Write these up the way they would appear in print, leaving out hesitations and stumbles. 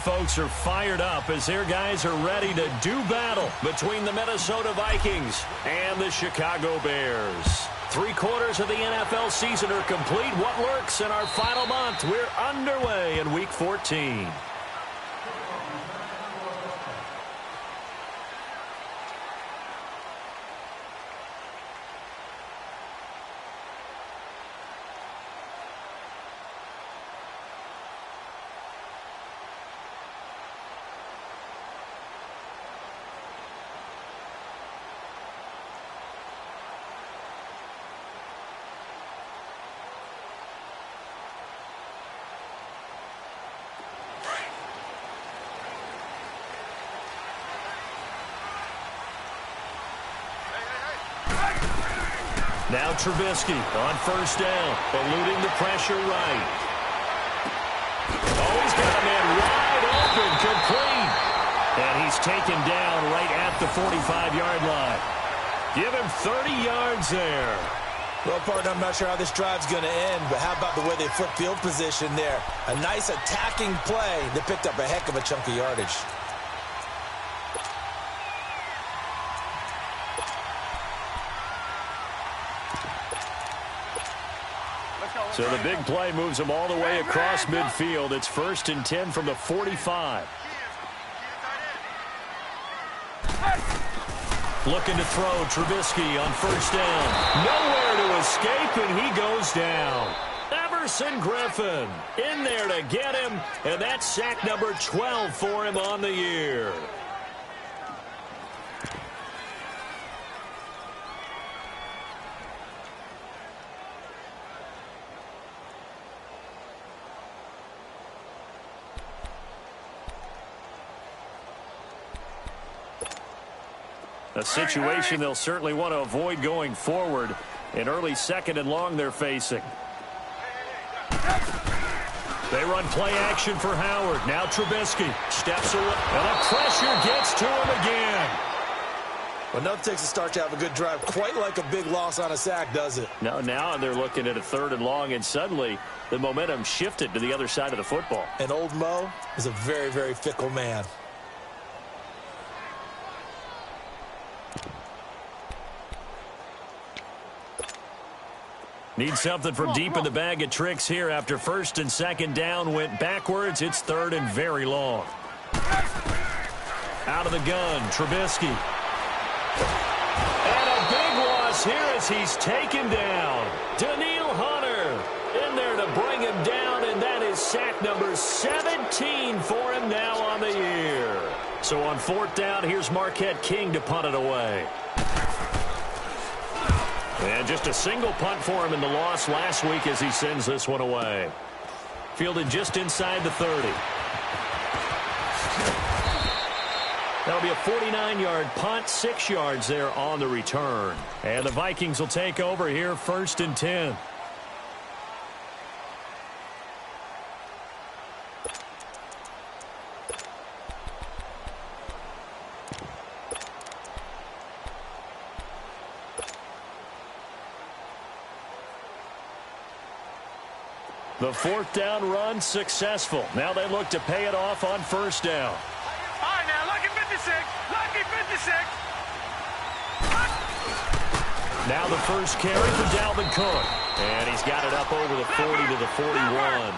folks are fired up as their guys are ready to do battle between the Minnesota Vikings and the Chicago Bears. 3/4 of the NFL season are complete. What lurks in our final month? We're underway in Week 14. Now Trubisky on first down, eluding the pressure right. Oh, he's got a man wide open, complete. And he's taken down right at the 45-yard line. Give him 30 yards there. Well, partner, I'm not sure how this drive's going to end, but how about the way they flip field position there? A nice attacking play that picked up a heck of a chunk of yardage. So the big play moves them all the way across midfield. It's 1st and 10 from the 45. Looking to throw, Trubisky on first down. Nowhere to escape, and he goes down. Everson Griffin in there to get him, and that's sack number 12 for him on the year. A situation they'll certainly want to avoid going forward. An early 2nd and long they're facing. They run play action for Howard. Now Trubisky steps away. And the pressure gets to him again. Well, nothing takes a start to have a good drive. Quite like a big loss on a sack, does it? No, now they're looking at a 3rd and long, and suddenly the momentum shifted to the other side of the football. And old Mo is a very, very fickle man. Need something from deep in the bag of tricks here after 1st and 2nd down went backwards. It's 3rd and very long. Out of the gun, Trubisky. And a big loss here as he's taken down. Daniil Hunter in there to bring him down, and that is sack number 17 for him now on the year. So on 4th down, here's Marquette King to punt it away. And just a single punt for him in the loss last week as he sends this one away. Fielded just inside the 30. That'll be a 49-yard punt, 6 yards there on the return. And the Vikings will take over here 1st and 10. The 4th down run successful. Now they look to pay it off on 1st down. All right, now, lucky 56. Lucky 56. Now the first carry for Dalvin Cook. And he's got it up over the 40 to the 41.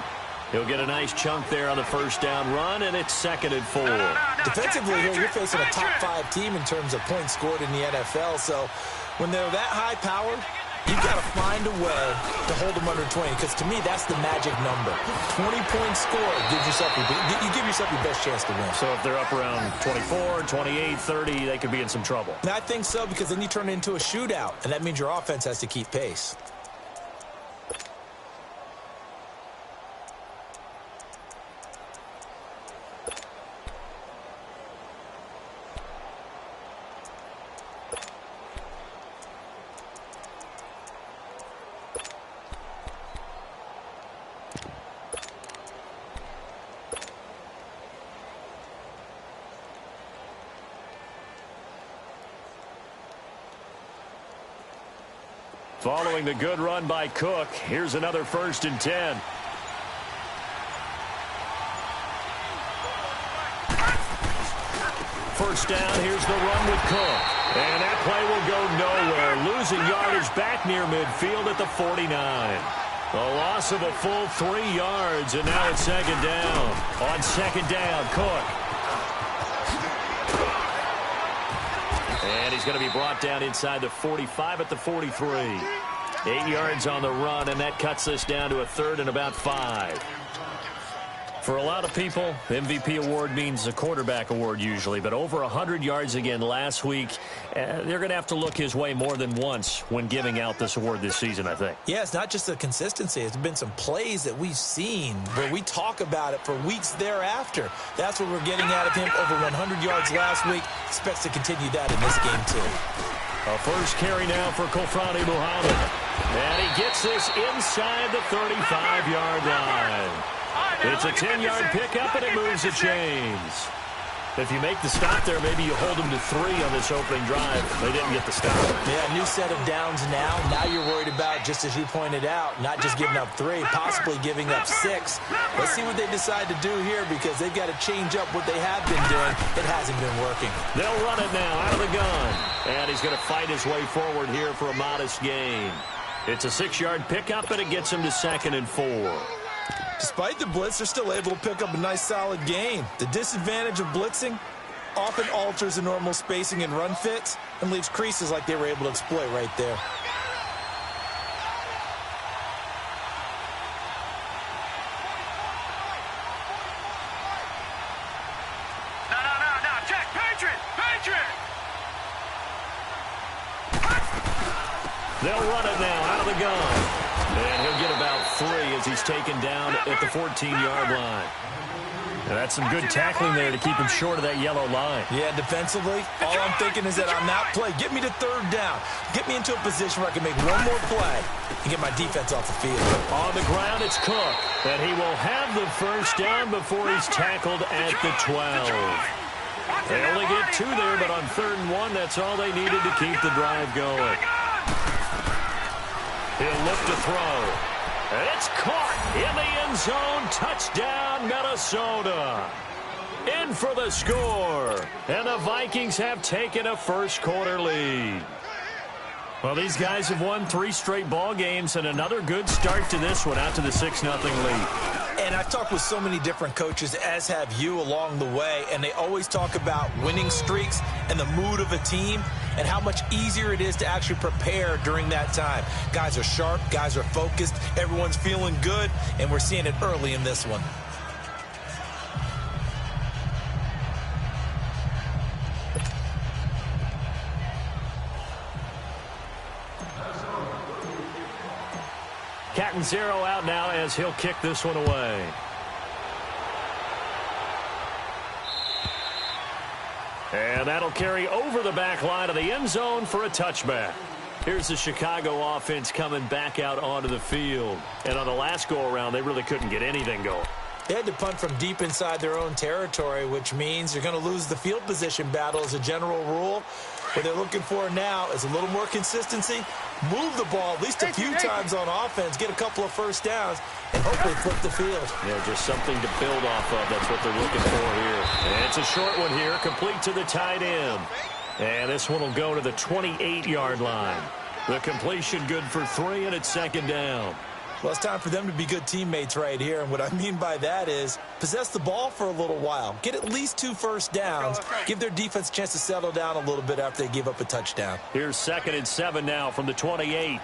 He'll get a nice chunk there on the 1st down run, and it's 2nd and 4. Defensively here, you're facing a top 5 team in terms of points scored in the NFL. So when they're that high-powered, you've got to find a way to hold them under 20, because to me, that's the magic number. 20 points scored gives yourself you give yourself your best chance to win. So if they're up around 24, 28, 30, they could be in some trouble. Now, I think so, because then you turn it into a shootout, and that means your offense has to keep pace. Following the good run by Cook, here's another 1st and 10. First down, here's the run with Cook. And that play will go nowhere, losing yardage back near midfield at the 49. A loss of a full 3 yards, and now it's second down. On second down, Cook. And he's going to be brought down inside the 45 at the 43. 8 yards on the run, and that cuts us down to a third and about 5. For a lot of people, MVP award means a quarterback award usually, but over 100 yards again last week. They're going to have to look his way more than once when giving out this award this season, I think. Yeah, it's not just the consistency. It's been some plays that we've seen where we talk about it for weeks thereafter. That's what we're getting out of him. Over 100 yards last week. Expects to continue that in this game, too. A first carry now for Kofrani Muhammad. And he gets this inside the 35-yard line. It's a 10-yard pickup, and it moves the chains. If you make the stop there, maybe you hold them to 3 on this opening drive. They didn't get the stop. Yeah, new set of downs now. Now you're worried about, just as you pointed out, not just giving up 3, possibly giving up 6. Let's see what they decide to do here, because they've got to change up what they have been doing. It hasn't been working. They'll run it now out of the gun. And he's going to fight his way forward here for a modest gain. It's a 6-yard pickup, and it gets him to 2nd and 4. Despite the blitz, they're still able to pick up a nice, solid gain. The disadvantage of blitzing often alters the normal spacing and run fits and leaves creases like they were able to exploit right there. No, check, Patriot! They'll run it now out of the gun. And he'll get about 3 as he's taken down at the 14-yard line. And that's some good tackling there to keep him short of that yellow line. Yeah, defensively, all I'm thinking is that on that play, get me to 3rd down. Get me into a position where I can make one more play and get my defense off the field. On the ground, it's Cook. And he will have the first down before he's tackled at the 12. They only get 2 there, but on 3rd and 1, that's all they needed to keep the drive going. He'll look to throw. And it's caught in the end zone. Touchdown, Minnesota. In for the score. And the Vikings have taken a first-quarter lead. Well, these guys have won 3 straight ball games, and another good start to this one, out to the 6-0 lead. And I've talked with so many different coaches, as have you, along the way, and they always talk about winning streaks and the mood of a team and how much easier it is to actually prepare during that time. Guys are sharp, guys are focused, everyone's feeling good, and we're seeing it early in this one. Catanzaro out now as he'll kick this one away. And that'll carry over the back line of the end zone for a touchback. Here's the Chicago offense coming back out onto the field. And on the last go-around, they really couldn't get anything going. They had to punt from deep inside their own territory, which means you're going to lose the field position battle as a general rule. What they're looking for now is a little more consistency, move the ball at least a few times on offense, get a couple of first downs, and hopefully flip the field. Yeah, just something to build off of. That's what they're looking for here. And it's a short one here, complete to the tight end. And this one will go to the 28-yard line. The completion good for 3, and it's 2nd down. Well, it's time for them to be good teammates right here. And what I mean by that is possess the ball for a little while. Get at least 2 first downs. Give their defense a chance to settle down a little bit after they give up a touchdown. Here's 2nd and 7 now from the 28.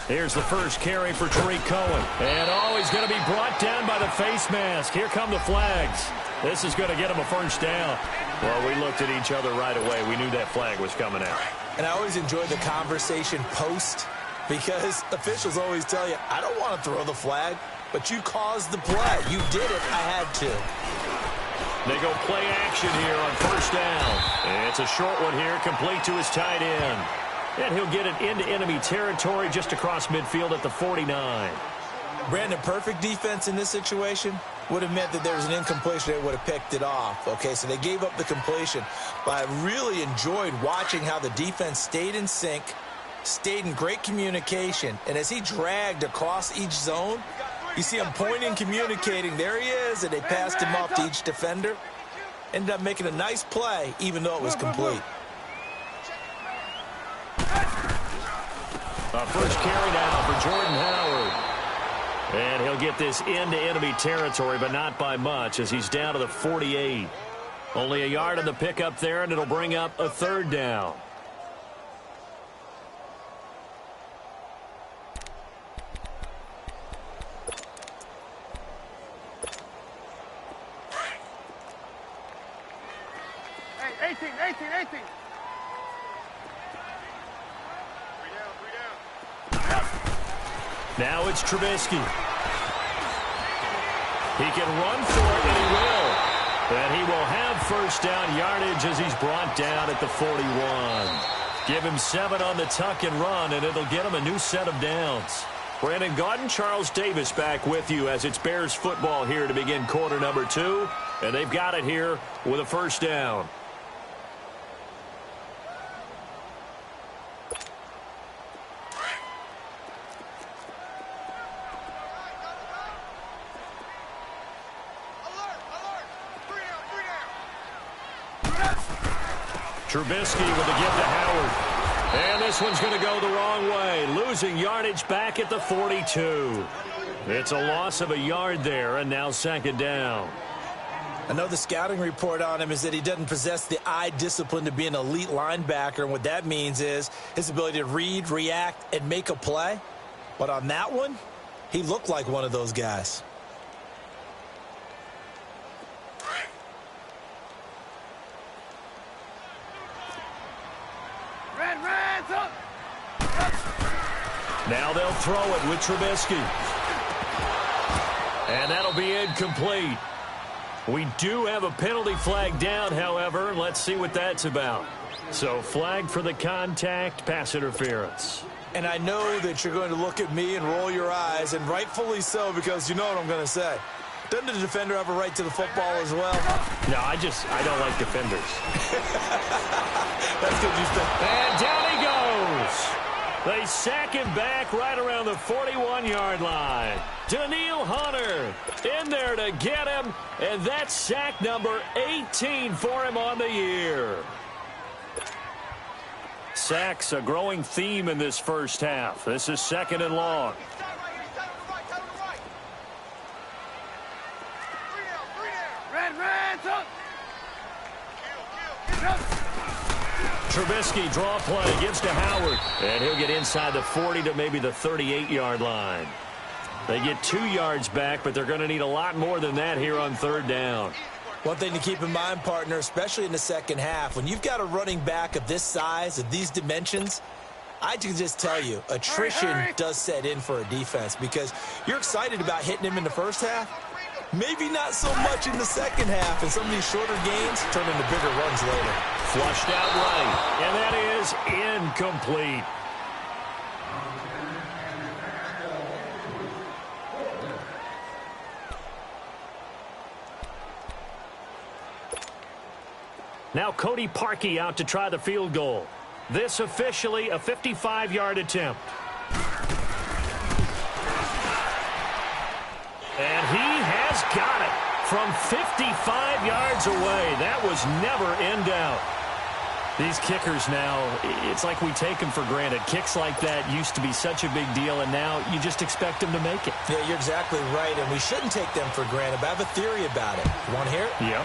Here's the first carry for Tariq Cohen. And, he's going to be brought down by the face mask. Here come the flags. This is going to get him a first down. Well, we looked at each other right away. We knew that flag was coming out. And I always enjoy the conversation post, because officials always tell you, I don't want to throw the flag, but you caused the play. You did it. I had to. They go play action here on first down. And it's a short one here, complete to his tight end. And he'll get it into enemy territory just across midfield at the 49. Brandon, perfect defense in this situation would have meant that there was an incompletion. They would have picked it off. Okay, so they gave up the completion. But I really enjoyed watching how the defense stayed in sync, stayed in great communication, and as he dragged across each zone, you see him pointing, communicating. There he is, and they passed him off to each defender. Ended up making a nice play, even though it was complete. First carry now for Jordan Howard. And he'll get this into enemy territory, but not by much, as he's down to the 48. Only a yard on the pickup there, and it'll bring up a third down. Hey, 18. Now it's Trubisky. He can run for it, and he will. And he will have first down yardage as he's brought down at the 41. Give him 7 on the tuck and run, and it'll get him a new set of downs. Brandon Gaudin, Charles Davis back with you as it's Bears football here to begin quarter number 2. And they've got it here with a first down. Trubisky with the give to Howard. And this one's going to go the wrong way. Losing yardage back at the 42. It's a loss of a yard there, and now second down. I know the scouting report on him is that he doesn't possess the eye discipline to be an elite linebacker. And what that means is his ability to read, react, and make a play. But on that one, he looked like one of those guys. Now they'll throw it with Trubisky. And that'll be incomplete. We do have a penalty flag down, however. Let's see what that's about. So flag for the contact, pass interference. And I know that you're going to look at me and roll your eyes, and rightfully so, because you know what I'm going to say. Doesn't the defender have a right to the football as well? No, I don't like defenders. That's good. And down he goes. They sack him back right around the 41-yard line. Daniil Hunter in there to get him, and that's sack number 18 for him on the year. Sacks a growing theme in this first half. This is second and long. Trubisky draw play, gives to Howard, and he'll get inside the 40 to maybe the 38-yard line. They get 2 yards back, but they're going to need a lot more than that here on third down. One thing to keep in mind, partner, especially in the second half, when you've got a running back of this size, of these dimensions, I can just tell you, attrition does set in for a defense because you're excited about hitting him in the first half. Maybe not so much in the second half, and some of these shorter gains turn into bigger runs later. Flushed out right, and that is incomplete. Now Cody Parkey out to try the field goal. This officially a 55-yard attempt. And he has got it from 55 yards away. That was never in doubt. These kickers now, it's like we take them for granted. Kicks like that used to be such a big deal, and now you just expect them to make it. Yeah, you're exactly right, and we shouldn't take them for granted, but I have a theory about it. You want to hear it? Yep.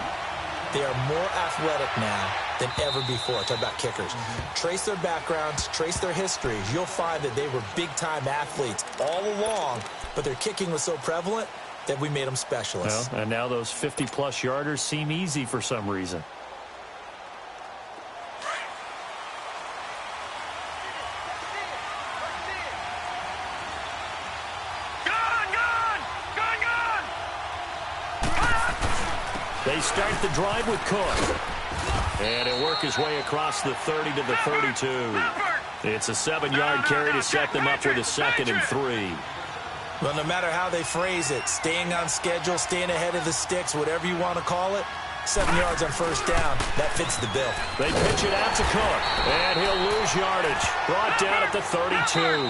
They are more athletic now than ever before. Talk about kickers. Trace their backgrounds, trace their histories. You'll find that they were big-time athletes all along, but their kicking was so prevalent that we made them specialists. Well, and now those 50-plus yarders seem easy for some reason. They start the drive with Cook. And he'll work his way across the 30 to the 32. It's a 7-yard carry to set them up with a 2nd and 3. Well, no matter how they phrase it, staying on schedule, staying ahead of the sticks, whatever you want to call it, 7 yards on first down, that fits the bill. They pitch it out to Cook, and he'll lose yardage. Brought down at the 32.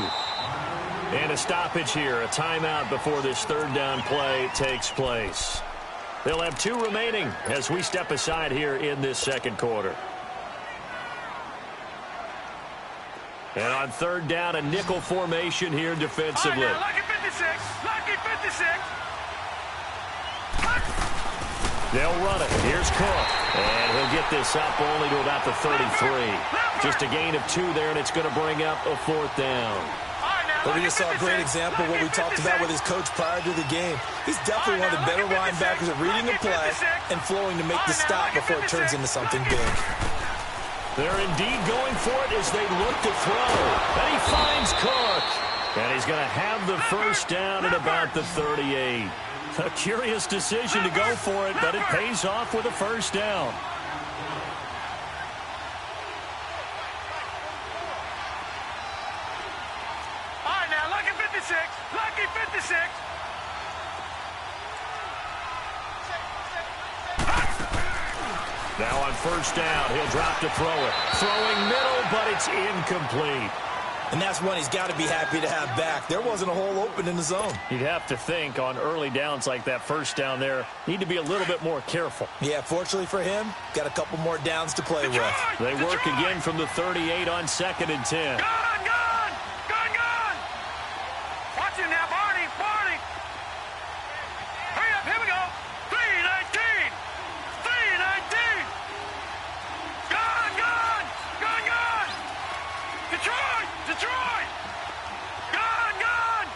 And a stoppage here, a timeout before this third down play takes place. They'll have 2 remaining as we step aside here in this second quarter. And on third down, a nickel formation here defensively. Right now, lucky 56. Lucky 56. They'll run it. Here's Cook. And he'll get this up only to about the 33. Just a gain of 2 there, and it's going to bring up a 4th down. But we just saw a great example of what we talked about with his coach prior to the game. He's definitely one of the better linebackers at reading a play and flowing to make the stop before it turns into something big. They're indeed going for it as they look to throw. And he finds Cook. And he's going to have the first down at about the 38. A curious decision to go for it, but it pays off with a first down. All right, now, lucky 56. Lucky 56. Now on first down, he'll drop to throw it. Throwing middle, but it's incomplete. And that's one he's got to be happy to have back. There wasn't a hole open in the zone. You'd have to think on early downs like that first down there, need to be a little bit more careful. Yeah, fortunately for him, got a couple more downs to play with. They work again from the 38 on 2nd and 10. Gone! Watch him now, Barney! Hurry up, here we go! 3-19! 3-19! Gone! Detroit! Gone!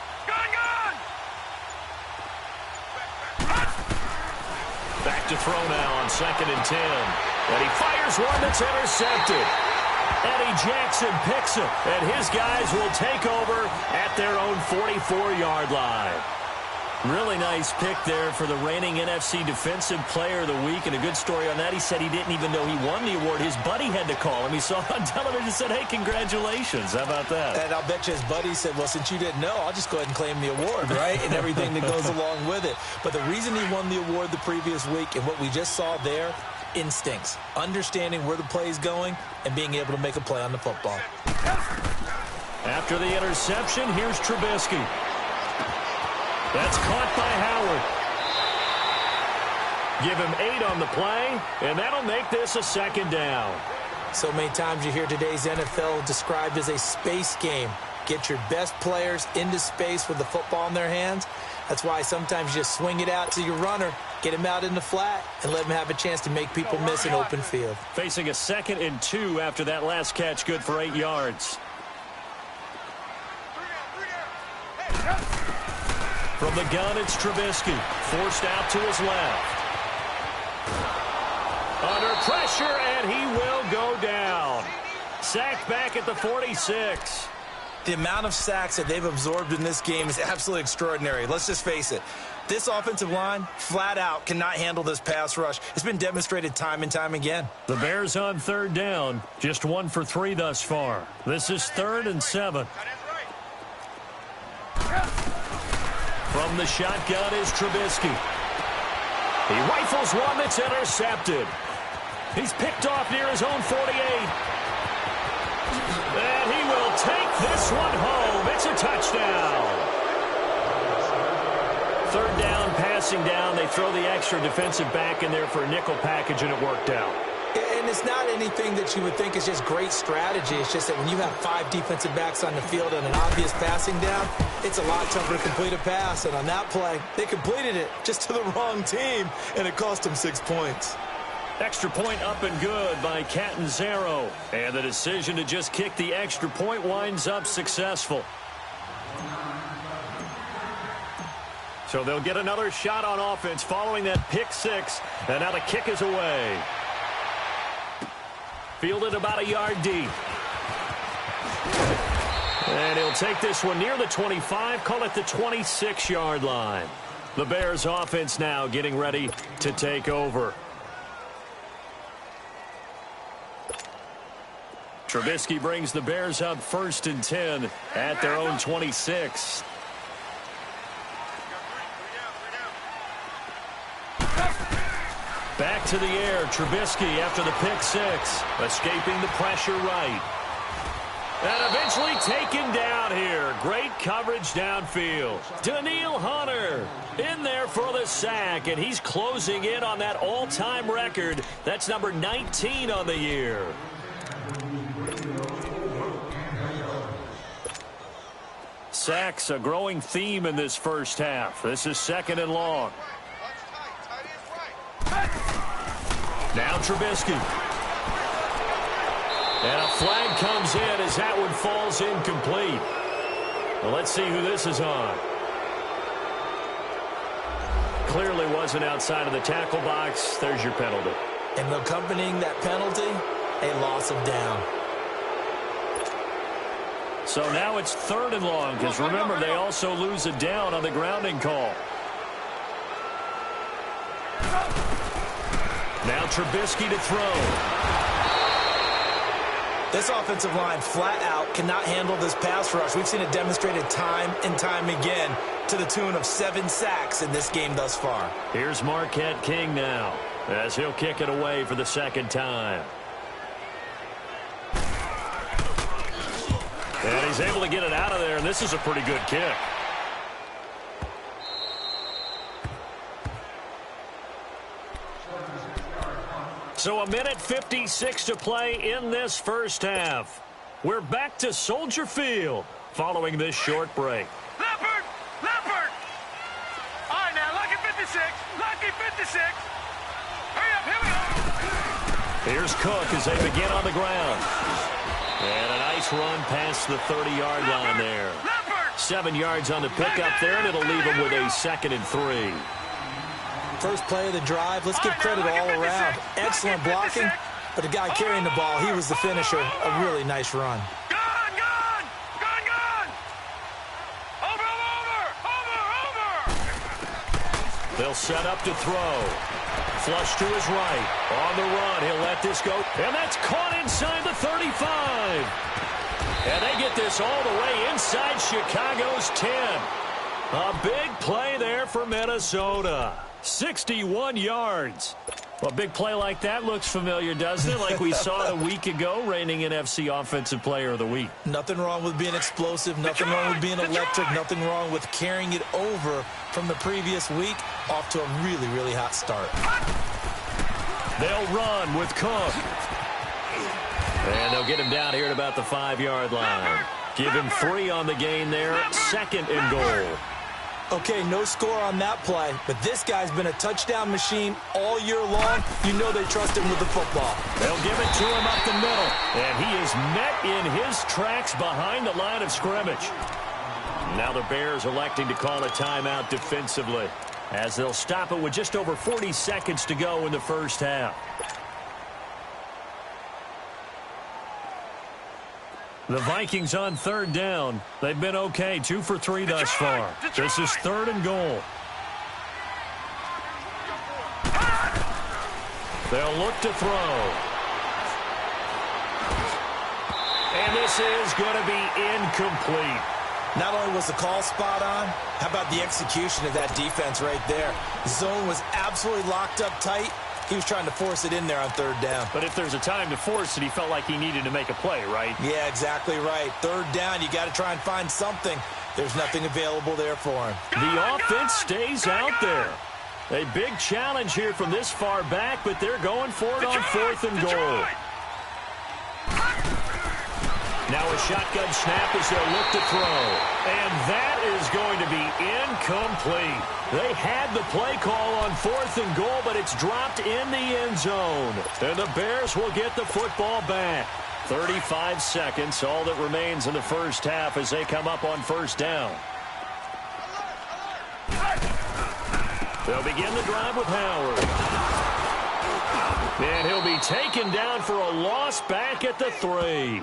Back to throw now on 2nd and 10. And he fires one that's intercepted. Eddie Jackson picks it, and his guys will take over at their own 44-yard line. Really nice pick there for the reigning NFC Defensive Player of the Week, and a good story on that. He said he didn't even know he won the award. His buddy had to call him. He saw it on television and said, hey, congratulations. How about that? And I'll bet you his buddy said, well, since you didn't know, I'll just go ahead and claim the award, right? And everything that goes along with it. But the reason he won the award the previous week and what we just saw there, instincts, understanding where the play is going and being able to make a play on the football. After the interception, here's Trubisky. That's caught by Howard. Give him 8 on the play, and that'll make this a 2nd down. So many times you hear today's NFL described as a space game. Get your best players into space with the football in their hands. That's why sometimes you just swing it out to your runner, get him out in the flat, and let him have a chance to make people miss an open field. Facing a 2nd and 2 after that last catch, good for 8 yards. From the gun, it's Trubisky. Forced out to his left. Under pressure, and he will go down. Sacked back at the 46. The amount of sacks that they've absorbed in this game is absolutely extraordinary. Let's just face it. This offensive line, flat out, cannot handle this pass rush. It's been demonstrated time and time again. The Bears on 3rd down. Just 1 for 3 thus far. This is 3rd and 7. From the shotgun is Trubisky. He rifles one that's intercepted. He's picked off near his own 48. And he will take this one home. It's a touchdown. 3rd down, passing down. They throw the extra defensive back in there for a nickel package, and it worked out. And it's not anything that you would think is just great strategy. It's just that when you have 5 defensive backs on the field and an obvious passing down, it's a lot tougher to complete a pass. And on that play, they completed it just to the wrong team, and it cost them 6 points. Extra point up and good by Catanzaro. And the decision to just kick the extra point winds up successful. So they'll get another shot on offense following that pick 6. And now the kick is away. Fielded about a yard deep. And he'll take this one near the 25, call it the 26-yard line. The Bears offense now getting ready to take over. Trubisky brings the Bears up 1st and 10 at their own 26. Back to the air, Trubisky after the pick 6, escaping the pressure right. And eventually taken down here. Great coverage downfield. Daniil Hunter in there for the sack, and he's closing in on that all-time record. That's number 19 on the year. Sacks, a growing theme in this first half. This is 2nd and long. Now Trubisky. And a flag comes in as that one falls incomplete. Well, let's see who this is on. Clearly wasn't outside of the tackle box. There's your penalty. And accompanying that penalty, a loss of down. So now it's 3rd and long, because remember, they also lose a down on the grounding call. Now Trubisky to throw. This offensive line flat out cannot handle this pass rush. We've seen it demonstrated time and time again to the tune of 7 sacks in this game thus far. Here's Marquette King now as he'll kick it away for the 2nd time. And he's able to get it out of there, and this is a pretty good kick. So 1:56 to play in this first half. We're back to Soldier Field following this short break. Leopard! Leopard! All right, now, lucky 56. Lucky 56. Hurry up, here we go. Here's Cook as they begin on the ground. And a nice run past the 30-yard line there. 7 yards on the pickup there, and it'll leave them with a 2nd and 3. First play of the drive. Let's give credit all around. Excellent blocking, but the guy carrying the ball, he was the finisher. A really nice run. Gone, gone! Gone, gone! Over, over, over, over! They'll set up to throw. Flush to his right. On the run, he'll let this go. And that's caught inside the 35. And they get this all the way inside Chicago's 10. A big play there for Minnesota. 61 yards. Well, a big play like that looks familiar, doesn't it? Like we saw it a week ago, reigning NFC Offensive Player of the Week. Nothing wrong with being explosive. Nothing wrong with being electric. Nothing wrong with carrying it over from the previous week off to a really, really hot start. They'll run with Cook. And they'll get him down here at about the 5-yard line. Give him 3 on the gain there. 2nd and goal. Okay, no score on that play, but this guy's been a touchdown machine all year long. You know they trust him with the football. They'll give it to him up the middle, and he is met in his tracks behind the line of scrimmage. Now the Bears electing to call a timeout defensively, as they'll stop it with just over 40 seconds to go in the first half. The Vikings on 3rd down. They've been okay, 2 for 3 thus far. This is 3rd and goal. They'll look to throw. And this is going to be incomplete. Not only was the call spot on, how about the execution of that defense right there? Zone was absolutely locked up tight. He was trying to force it in there on 3rd down. But if there's a time to force it, he felt like he needed to make a play, right? Yeah, exactly right. 3rd down, you got to try and find something. There's nothing available there for him. The offense stays out there. A big challenge here from this far back, but they're going for it on 4th and goal. Now a shotgun snap as they'll look to throw. And that is going to be incomplete. They had the play call on 4th and goal, but it's dropped in the end zone. And the Bears will get the football back. 35 seconds, all that remains in the first half as they come up on 1st down. They'll begin the drive with Howard. And he'll be taken down for a loss back at the 3.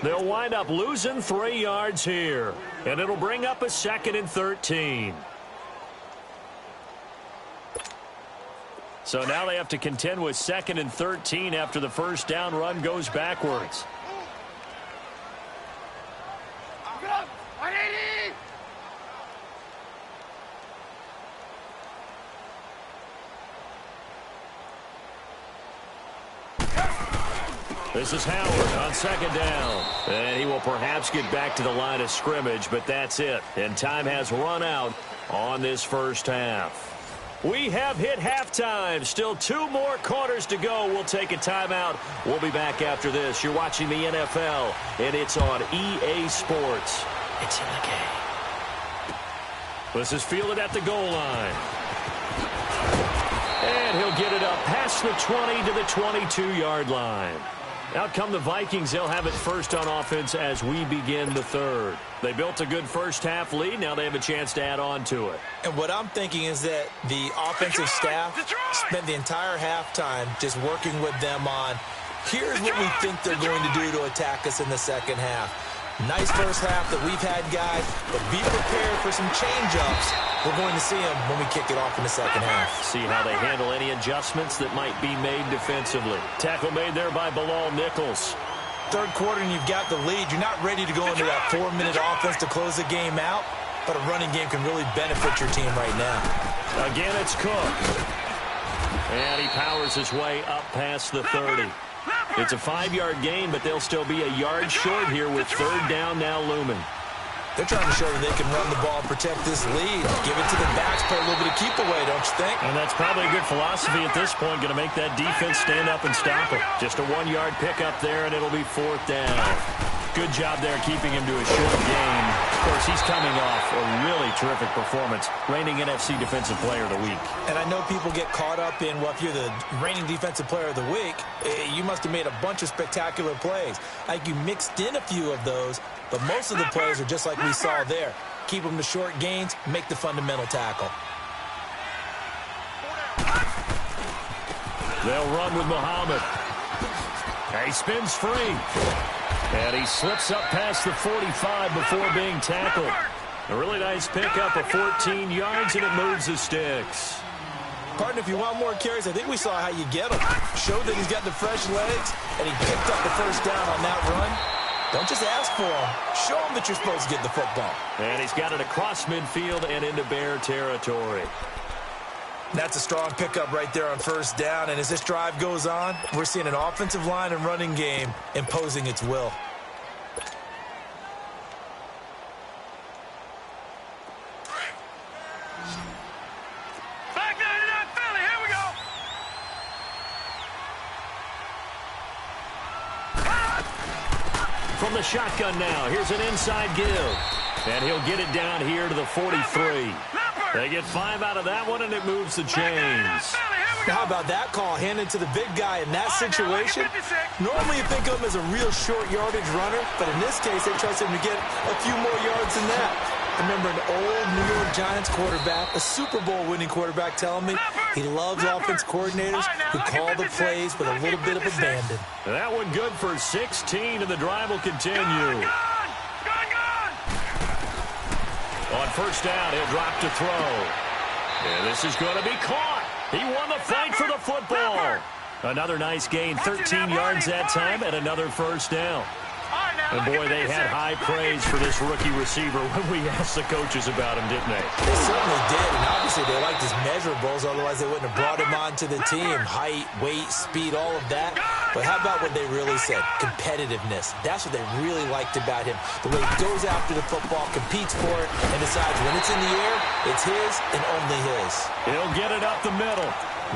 They'll wind up losing 3 yards here. And it'll bring up a 2nd and 13. So now they have to contend with 2nd and 13 after the first down run goes backwards. This is Howard on second down. And he will perhaps get back to the line of scrimmage, but that's it. And time has run out on this first half. We have hit halftime. Still 2 more quarters to go. We'll take a timeout. We'll be back after this. You're watching the NFL, and it's on EA Sports. It's in the game. This is fielded at the goal line. And he'll get it up past the 20 to the 22-yard line. Out come the Vikings. They'll have it first on offense as we begin the third. They built a good first-half lead. Now they have a chance to add on to it. And what I'm thinking is that the offensive staff spent the entire halftime just working with them on, here's what we think they're going to do to attack us in the second half. Nice first half that we've had, guys, but be prepared for some change-ups. We're going to see them when we kick it off in the second half. See how they handle any adjustments that might be made defensively. Tackle made there by Bilal Nichols. Third quarter and you've got the lead. You're not ready to go into that 4-minute offense to close the game out, but a running game can really benefit your team right now. Again, it's Cook. And he powers his way up past the 30. It's a 5-yard gain, but they'll still be a yard short here with third down now looming. They're trying to show that they can run the ball and protect this lead. Give it to the backs, play a little bit of keep away, don't you think? And that's probably a good philosophy at this point, going to make that defense stand up and stop it. Just a 1-yard pickup there, and it'll be fourth down. Good job there keeping him to a short gain. Of course, he's coming off a really terrific performance, reigning NFC Defensive Player of the Week. And I know people get caught up in, well, if you're the reigning Defensive Player of the Week, you must have made a bunch of spectacular plays. Like you mixed in a few of those, but most of the plays are just like we saw there. Keep them to short gains, make the fundamental tackle. They'll run with Muhammad. He spins free. And he slips up past the 45 before being tackled. A really nice pickup of 14 yards, and it moves the sticks. Partner, if you want more carries, I think we saw how you get them. Showed that he's got the fresh legs, and he picked up the first down on that run. Don't just ask for him. Show him that you're supposed to get the football. And he's got it across midfield and into Bear territory. That's a strong pickup right there on first down, and as this drive goes on, we're seeing an offensive line and running game imposing its will. Back 99 Philly, here we go. From the shotgun now, here's an inside give. And he'll get it down here to the 43. They get 5 out of that one, and it moves the chains. Now, how about that call handed to the big guy in that situation? Normally you think of him as a real short yardage runner, but in this case, they trust him to get a few more yards than that. I remember an old New York Giants quarterback, a Super Bowl winning quarterback, telling me he loves offense coordinators who call the plays with a little bit of abandon. That one good for 16, and the drive will continue. On first down, he'll drop to throw. And this is going to be caught. He won the fight for the football. Another nice gain, 13 yards that time, and another first down. And, boy, they had high praise for this rookie receiver when we asked the coaches about him, didn't they? They certainly did, and obviously they liked his measurables, otherwise they wouldn't have brought him onto the team. Height, weight, speed, all of that. But how about what they really said? Competitiveness. That's what they really liked about him. The way he goes after the football, competes for it, and decides when it's in the air, it's his and only his. He'll get it up the middle.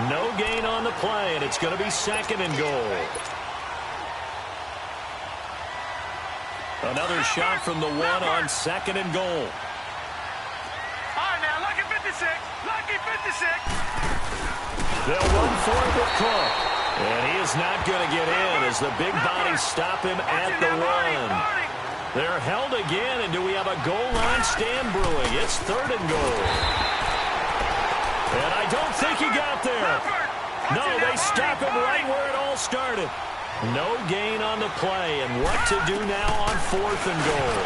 No gain on the play, and it's going to be second and goal. Another shot from the one on second and goal. All right, now, lucky 56. Lucky 56. They'll run for it with Cook. And he is not going to get in as the big bodies stop him at the run. They're held again, and do we have a goal line stand brewing? It's third and goal. And I don't think he got there. No, they stop him right where it all started. No gain on the play, and what to do now on fourth and goal.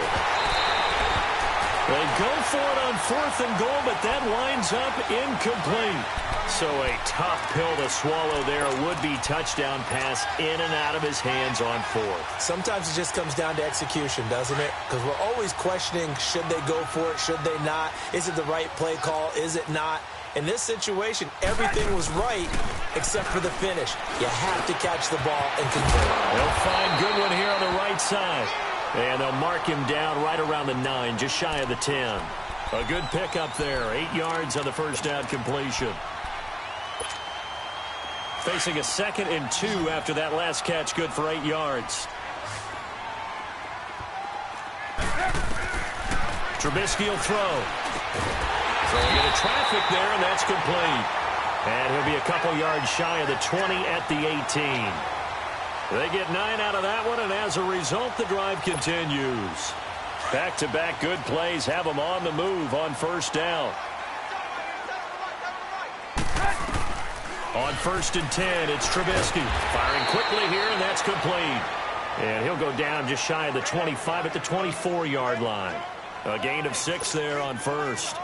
They go for it on fourth and goal, but that winds up incomplete. So a tough pill to swallow there. A would-be touchdown pass in and out of his hands on fourth. Sometimes it just comes down to execution, doesn't it? Because we're always questioning, should they go for it, should they not? Is it the right play call? Is it not? In this situation, everything was right except for the finish. You have to catch the ball and convert. They'll find Goodwin here on the right side. And they'll mark him down right around the 9, just shy of the 10. A good pickup there. 8 yards on the first down completion. Facing a 2nd and 2 after that last catch, good for 8 yards. Trubisky will throw. Throwing into traffic there, and that's complete. And he'll be a couple yards shy of the 20 at the 18. They get 9 out of that one, and as a result, the drive continues. Back-to-back good plays have them on the move on first down. On 1st and 10, it's Trubisky. Firing quickly here, and that's complete. And he'll go down just shy of the 25 at the 24-yard line. A gain of 6 there on first.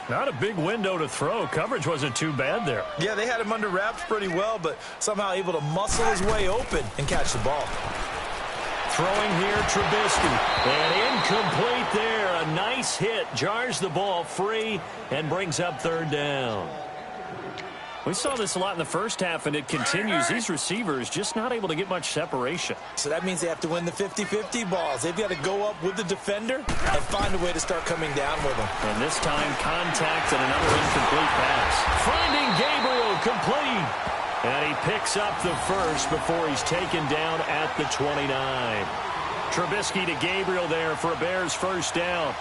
Not a big window to throw. Coverage wasn't too bad there. Yeah, they had him under wraps pretty well, but somehow able to muscle his way open and catch the ball. Throwing here, Trubisky. And incomplete there. A nice hit. Jars the ball free and brings up 3rd down. We saw this a lot in the first half, and it continues. These receivers just not able to get much separation. So that means they have to win the 50-50 balls. They've got to go up with the defender and find a way to start coming down with them. And this time, contact and another incomplete pass. Finding Gabriel, complete. And he picks up the first before he's taken down at the 29. Trubisky to Gabriel there for a Bears first down.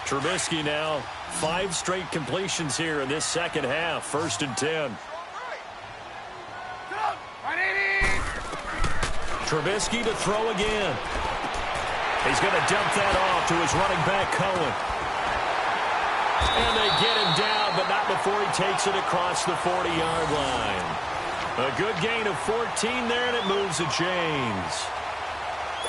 Trubisky now, 5 straight completions here in this second half. 1st and 10. Trubisky to throw again. He's going to dump that off to his running back, Cohen. And they get him down, but not before he takes it across the 40-yard line. A good gain of 14 there, and it moves the chains.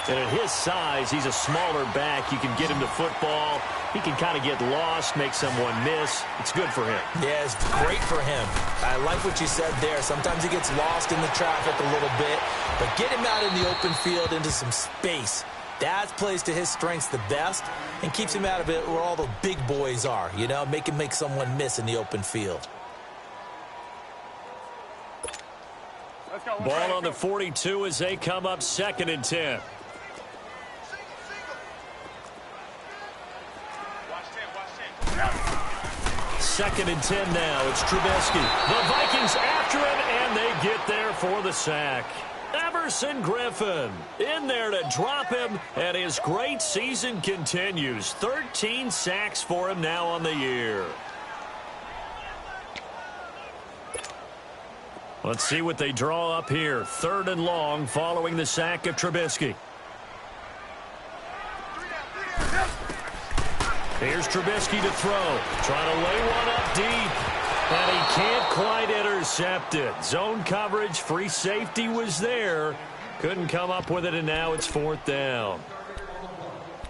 And at his size, he's a smaller back. You can get him to football. He can kind of get lost, make someone miss. It's good for him. Yeah, it's great for him. I like what you said there. Sometimes he gets lost in the traffic a little bit, but get him out in the open field into some space. That plays to his strengths the best and keeps him out of it where all the big boys are, you know, make him make someone miss in the open field. Ball on the 42 as they come up 2nd and 10. Second and 10 now. It's Trubisky. The Vikings after him, and they get there for the sack. Everson Griffin in there to drop him, and his great season continues. 13 sacks for him now on the year. Let's see what they draw up here. 3rd and long following the sack of Trubisky. Here's Trubisky to throw. Trying to lay one up deep. And he can't quite intercept it. Zone coverage, free safety was there. Couldn't come up with it, and now it's 4th down.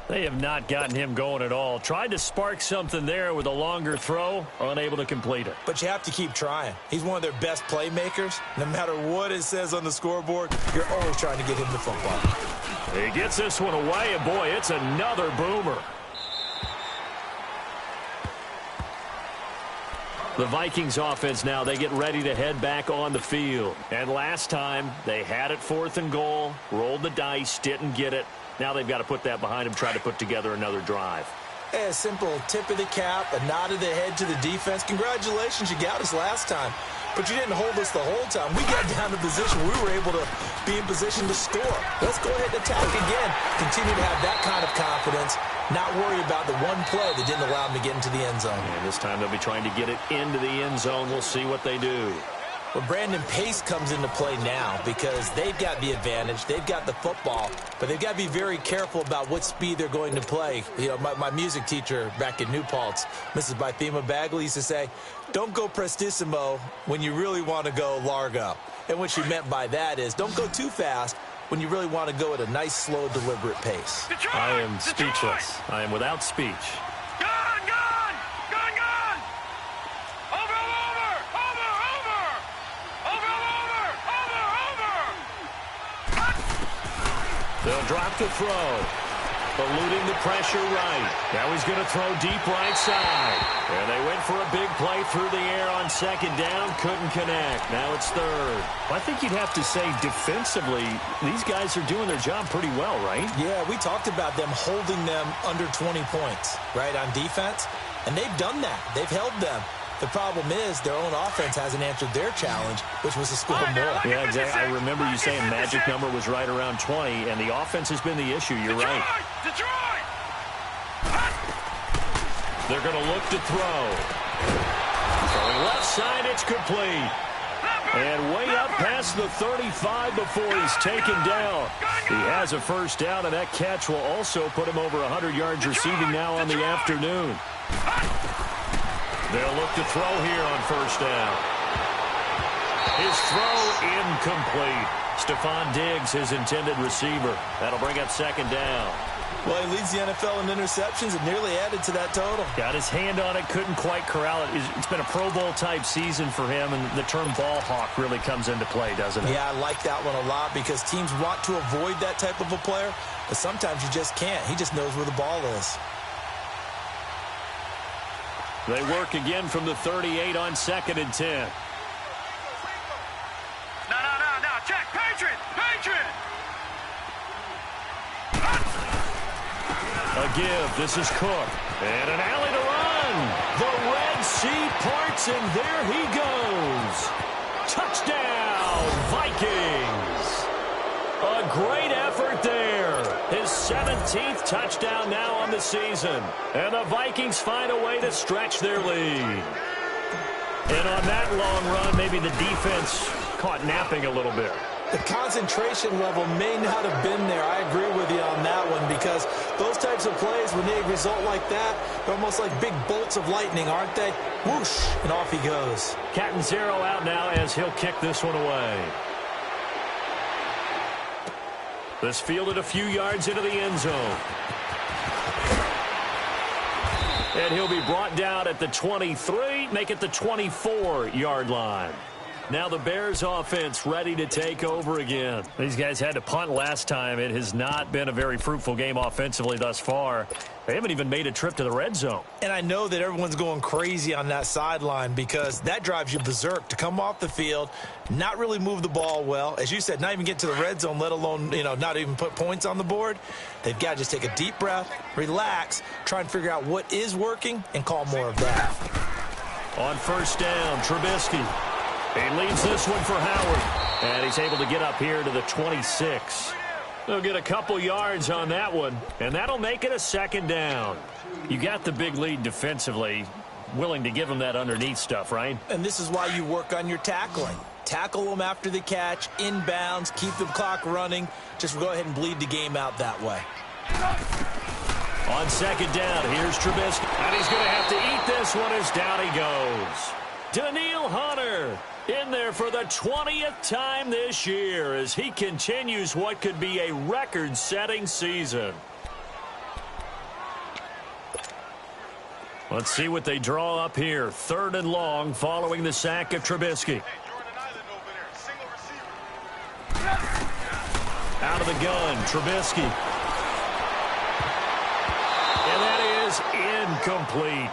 They have not gotten him going at all. Tried to spark something there with a longer throw. Unable to complete it. But you have to keep trying. He's one of their best playmakers. No matter what it says on the scoreboard, you're always trying to get him the football. He gets this one away, and boy, it's another boomer. The Vikings offense now, they get ready to head back on the field. And last time, they had it 4th and goal, rolled the dice, didn't get it. Now they've got to put that behind them, try to put together another drive. A simple tip of the cap, a nod of the head to the defense. Congratulations, you got us last time. But you didn't hold us the whole time. We got down to position. We were able to be in position to score. Let's go ahead and attack again. Continue to have that kind of confidence. Not worry about the one play that didn't allow them to get into the end zone. And this time they'll be trying to get it into the end zone. We'll see what they do. Well, Brandon, pace comes into play now because they've got the advantage. They've got the football, but they've got to be very careful about what speed they're going to play. You know, my music teacher back in New Paltz, Mrs. Bythema Bagley, used to say, don't go prestissimo when you really want to go largo. And what she meant by that is don't go too fast when you really want to go at a nice, slow, deliberate pace. Detroit! I am speechless. Detroit! I am without speech. Gone, gone! Gone, gone! Over, over! Over, over! Over, over! They'll drop the throw. Eluding the pressure right. Now he's going to throw deep right side. And they went for a big play through the air on second down. Couldn't connect. Now it's third. I think you'd have to say defensively, these guys are doing their job pretty well, right? Yeah, we talked about them holding them under 20 points, right, on defense. And they've done that. They've held them. The problem is their own offense hasn't answered their challenge, which was to score more. Yeah, exactly. I remember you saying magic number was right around 20, and the offense has been the issue. You're right. Detroit! They're going to look to throw. Throwing left side, it's complete. And way up past the 35 before he's taken down. He has a first down, and that catch will also put him over 100 yards receiving now on the afternoon. They'll look to throw here on first down. His throw incomplete. Stephon Diggs, his intended receiver. That'll bring up second down. Well, he leads the NFL in interceptions and nearly added to that total. Got his hand on it, couldn't quite corral it. It's been a Pro Bowl-type season for him, and the term ball hawk really comes into play, doesn't it? Yeah, I like that one a lot because teams want to avoid that type of a player, but sometimes you just can't. He just knows where the ball is. They work again from the 38 on 2nd and 10. No. Check. Patriot! A give. This is Cook. And an alley to run. The Red Sea parts, and there he goes. Touchdown, Vikings. A great effort there. His 17th touchdown now on the season. And the Vikings find a way to stretch their lead. And on that long run, maybe the defense caught napping a little bit. The concentration level may not have been there. I agree with you on that one because those types of plays, when they result like that, they're almost like big bolts of lightning, aren't they? Whoosh, and off he goes. Cat and zero out now as he'll kick this one away. This fielded a few yards into the end zone. And he'll be brought down at the 23, make it the 24-yard line. Now the Bears offense ready to take over again. These guys had to punt last time. It has not been a very fruitful game offensively thus far. They haven't even made a trip to the red zone. And I know that everyone's going crazy on that sideline because that drives you berserk to come off the field, not really move the ball well. As you said, not even get to the red zone, let alone, not even put points on the board. They've got to just take a deep breath, relax, try and figure out what is working, and call more of that. On first down, Trubisky. He leads this one for Howard. And he's able to get up here to the 26. They'll get a couple yards on that one, and that'll make it a second down. You got the big lead defensively, willing to give them that underneath stuff, right? And this is why you work on your tackling. Tackle them after the catch, inbounds, keep the clock running. Just go ahead and bleed the game out that way. On second down, here's Trubisky. And he's going to have to eat this one as down he goes. Daniil Hunter in there for the 20th time this year as he continues what could be a record-setting season. Let's see what they draw up here. 3rd and long following the sack of Trubisky. Out of the gun, Trubisky. And that is incomplete.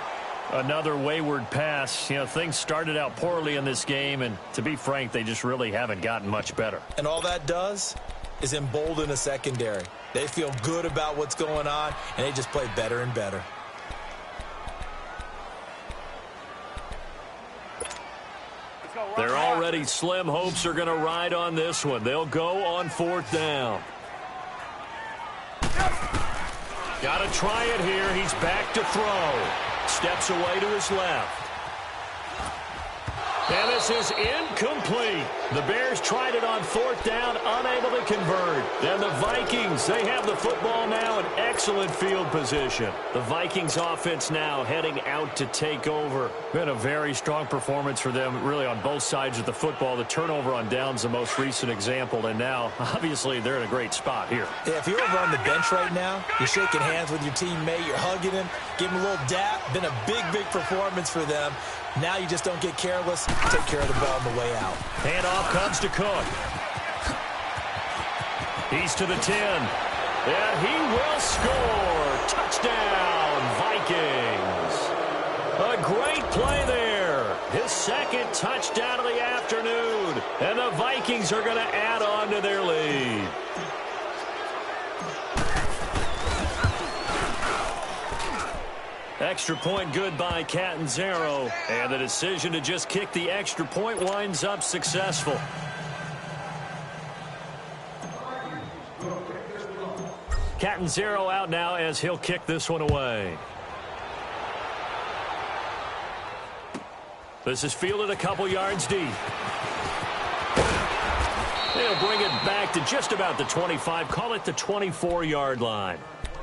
Another wayward pass. Things started out poorly in this game, and to be frank, they just really haven't gotten much better. And all that does is embolden a secondary. They feel good about what's going on, and they just play better and better. They're already slim hopes are going to ride on this one. They'll go on 4th down. Got to try it here. He's back to throw. Steps away to his left. And this is incomplete. The Bears tried it on 4th down, unable to convert. And the Vikings, they have the football now in excellent field position. The Vikings offense now heading out to take over. Been a very strong performance for them, really on both sides of the football. The turnover on downs, the most recent example. And now, obviously, they're in a great spot here. Yeah, if you're over on the bench right now, you're shaking hands with your teammate, you're hugging him, giving him a little dap. Been a big, big performance for them. Now you just don't get careless. Take care of the ball on the way out. Handoff comes to Cook. He's to the 10. And he will score. Touchdown, Vikings. A great play there. His second touchdown of the afternoon. And the Vikings are going to add on to their lead. Extra point good by Catanzaro. And the decision to just kick the extra point winds up successful. Catanzaro out now as he'll kick this one away. This is fielded a couple yards deep. They'll bring it back to just about the 25, call it the 24-yard line.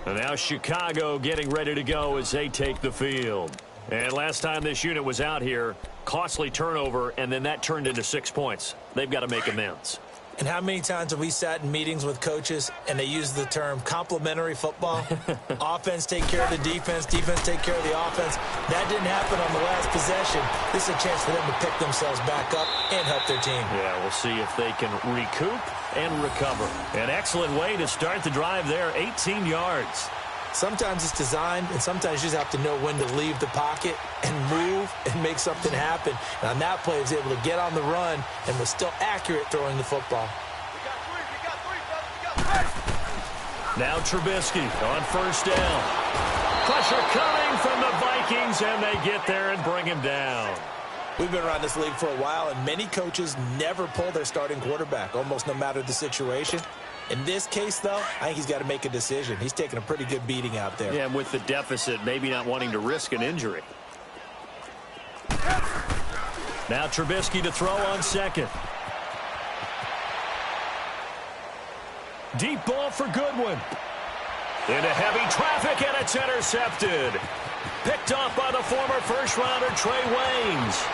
And now Chicago getting ready to go as they take the field. And last time this unit was out here, costly turnover, and then that turned into 6 points. They've got to make amends. And how many times have we sat in meetings with coaches and they use the term complementary football? Offense take care of the defense, defense take care of the offense. That didn't happen on the last possession. This is a chance for them to pick themselves back up and help their team. Yeah, we'll see if they can recoup and recover. An excellent way to start the drive there, 18 yards. Sometimes it's designed, and sometimes you just have to know when to leave the pocket and move and make something happen. And on that play, he was able to get on the run and was still accurate throwing the football. Now Trubisky on first down. Pressure coming from the Vikings, and they get there and bring him down. We've been around this league for a while, and many coaches never pull their starting quarterback, almost no matter the situation. In this case, though, I think he's got to make a decision. He's taking a pretty good beating out there. Yeah, and with the deficit, maybe not wanting to risk an injury. Now Trubisky to throw on second. Deep ball for Goodwin. Into heavy traffic, and it's intercepted. Picked off by the former first-rounder Trey Waynes.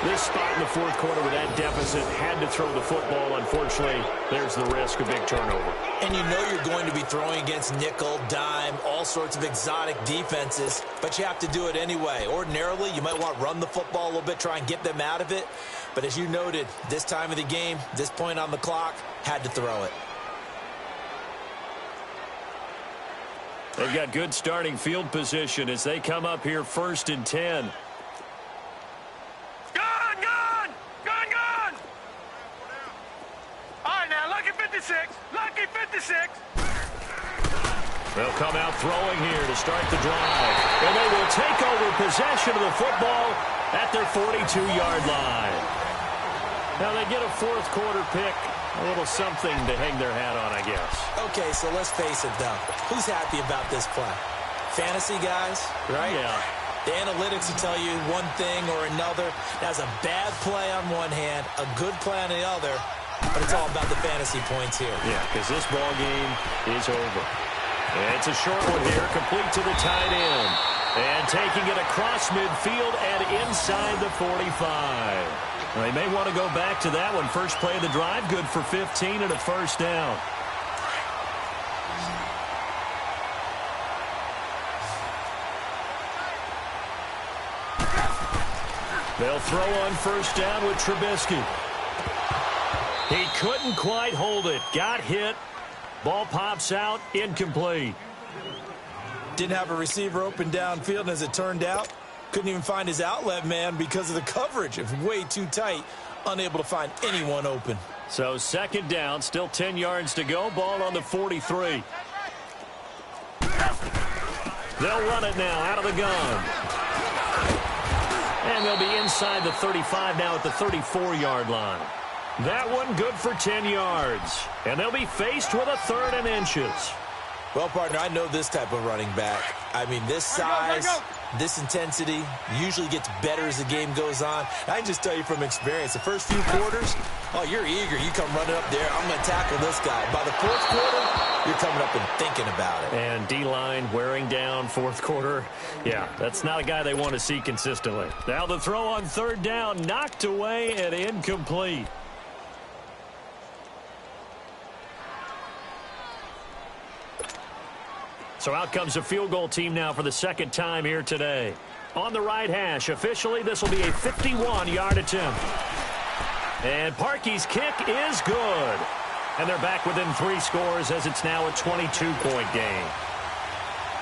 This spot in the fourth quarter with that deficit had to throw the football. Unfortunately, there's the risk of big turnover. And you know you're going to be throwing against nickel, dime, all sorts of exotic defenses, but you have to do it anyway. Ordinarily, you might want to run the football a little bit, try and get them out of it. But as you noted, this time of the game, this point on the clock, had to throw it. They've got good starting field position as they come up here 1st and 10. Lucky 56. They'll come out throwing here to start the drive. And they will take over possession of the football at their 42-yard line. Now they get a fourth quarter pick. A little something to hang their hat on, I guess. Okay, so let's face it, though. Who's happy about this play? Fantasy guys, right? Yeah. The analytics will tell you one thing or another. That's a bad play on one hand, a good play on the other. But it's all about the fantasy points here. Yeah, because this ball game is over. And it's a short one here, complete to the tight end. And taking it across midfield and inside the 45. Well, they may want to go back to that one. First play of the drive, good for 15 and a first down. They'll throw on first down with Trubisky. He couldn't quite hold it. Got hit. Ball pops out. Incomplete. Didn't have a receiver open downfield, and as it turned out, couldn't even find his outlet man because of the coverage. It was way too tight. Unable to find anyone open. So second down. Still 10 yards to go. Ball on the 43. They'll run it now out of the gun. And they'll be inside the 35 now at the 34-yard line. That one good for 10 yards. And they'll be faced with a 3rd and inches. Well, partner, I know this type of running back. I mean, this size, this intensity usually gets better as the game goes on. I can just tell you from experience, the first few quarters, oh, you're eager. You come running up there, I'm going to tackle this guy. By the fourth quarter, you're coming up and thinking about it. And D-line wearing down fourth quarter. Yeah, that's not a guy they want to see consistently. Now the throw on 3rd down, knocked away and incomplete. So out comes a field goal team now for the second time here today. On the right hash, officially this will be a 51-yard attempt. And Parkey's kick is good. And they're back within 3 scores as it's now a 22-point game.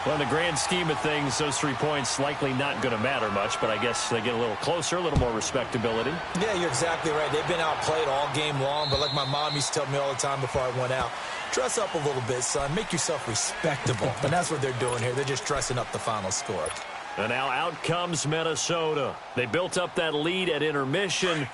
Well, in the grand scheme of things, those 3 points likely not going to matter much, but I guess they get a little closer, a little more respectability. Yeah, you're exactly right. They've been outplayed all game long, but like my mom used to tell me all the time before I went out, dress up a little bit, son. Make yourself respectable. And that's what they're doing here. They're just dressing up the final score. And now out comes Minnesota. They built up that lead at intermission,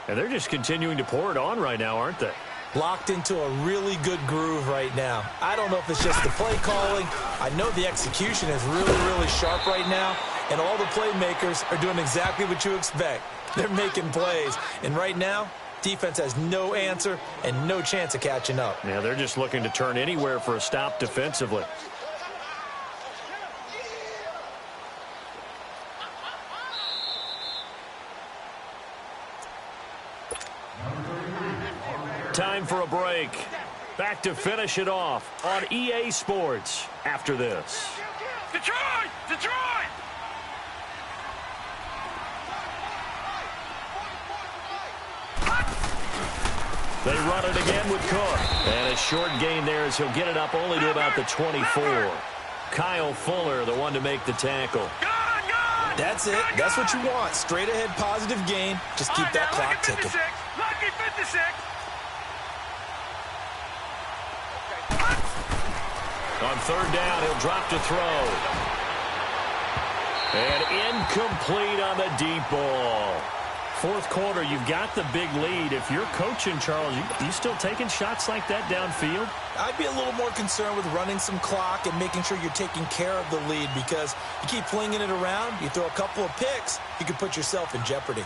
and they're just continuing to pour it on right now, aren't they? Locked into a really good groove right now. I don't know if it's just the play calling. I know the execution is really, really sharp right now, and all the playmakers are doing exactly what you expect. They're making plays, and right now, defense has no answer and no chance of catching up. Yeah, they're just looking to turn anywhere for a stop defensively. Time for a break. Back to finish it off on EA Sports after this. Detroit! Detroit! They run it again with Cook. And a short gain there as he'll get it up only to about the 24. Kyle Fuller, the one to make the tackle. That's it. That's what you want. Straight ahead positive gain. Just keep that clock ticking. Lucky 56. On third down, he'll drop to throw. And incomplete on the deep ball. Fourth quarter, you've got the big lead. If you're coaching, Charles, you still taking shots like that downfield? I'd be a little more concerned with running some clock and making sure you're taking care of the lead, because you keep flinging it around, you throw a couple of picks, you can put yourself in jeopardy.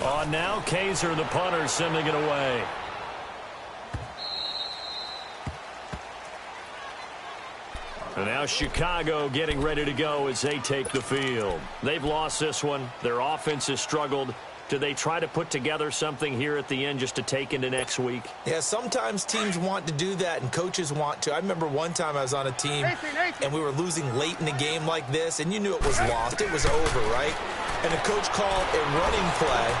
On now, Kaiser, the punter, sending it away. And now Chicago getting ready to go as they take the field. They've lost this one. Their offense has struggled. Do they try to put together something here at the end just to take into next week? Yeah, sometimes teams want to do that and coaches want to. I remember one time I was on a team and we were losing late in the game like this, and you knew it was lost. It was over, right? And the coach called a running play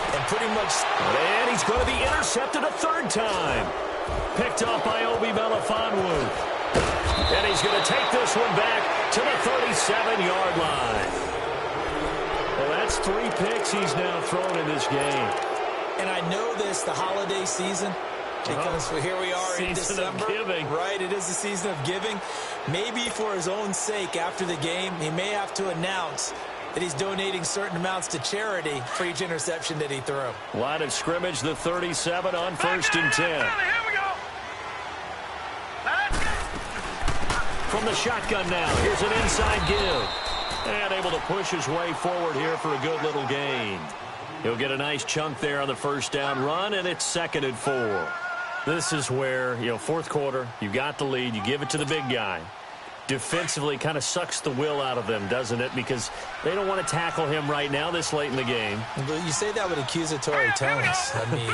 and pretty much... And he's going to be intercepted a third time. Picked off by Obi Melifonwu. And he's going to take this one back to the 37-yard line. Well, that's 3 picks he's now thrown in this game. And I know this, the holiday season, because here we are in December. Season of giving. Right, it is the season of giving. Maybe for his own sake after the game, he may have to announce that he's donating certain amounts to charity for each interception that he threw. Line of scrimmage, the 37 on 1st and 10. Here we go. From the shotgun now, here's an inside give. And able to push his way forward here for a good little gain. He'll get a nice chunk there on the first down run, and it's 2nd and 4. This is where, fourth quarter, you got the lead, you give it to the big guy. Defensively kind of sucks the will out of them, doesn't it? Because they don't want to tackle him right now this late in the game. But you say that with accusatory tones. I mean,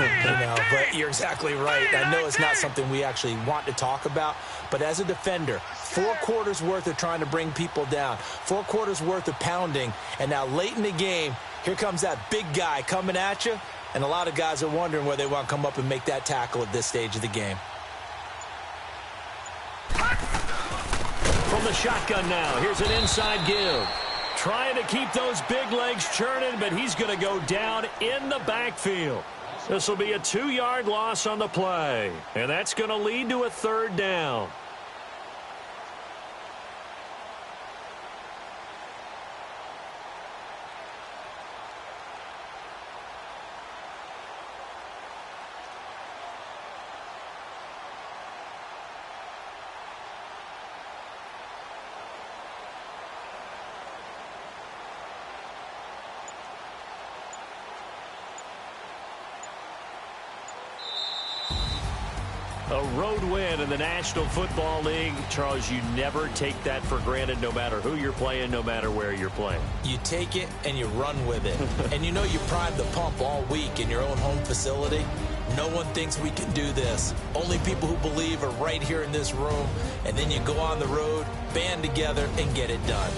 but you're exactly right. I know it's not something we actually want to talk about, but as a defender, 4 quarters worth of trying to bring people down, 4 quarters worth of pounding, and now late in the game, here comes that big guy coming at you, and a lot of guys are wondering where they want to come up and make that tackle at this stage of the game. From the shotgun now, here's an inside give. Trying to keep those big legs churning, but he's going to go down in the backfield. This will be a 2-yard loss on the play, and that's going to lead to a 3rd down. A road win in the National Football League. Charles, you never take that for granted, no matter who you're playing, no matter where you're playing. You take it and you run with it. And you know you primed the pump all week in your own home facility. No one thinks we can do this. Only people who believe are right here in this room. And then you go on the road, band together, and get it done.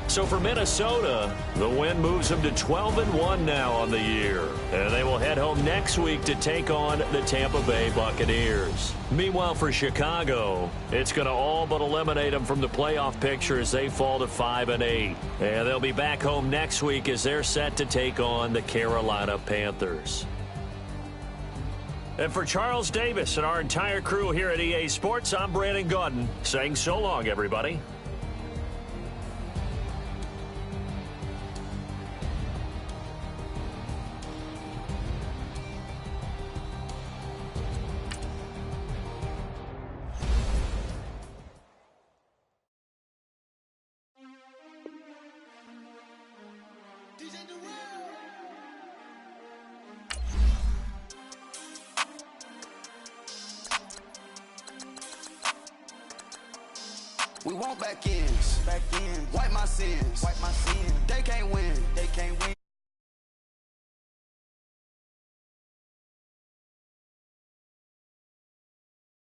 So for Minnesota, the win moves them to 12-1 now on the year. And they will head home next week to take on the Tampa Bay Buccaneers. Meanwhile, for Chicago, it's going to all but eliminate them from the playoff picture as they fall to 5-8. And they'll be back home next week as they're set to take on the Carolina Panthers. And for Charles Davis and our entire crew here at EA Sports, I'm Brandon Gaudin saying so long, everybody. We want back ends. Wipe my sins. They can't win.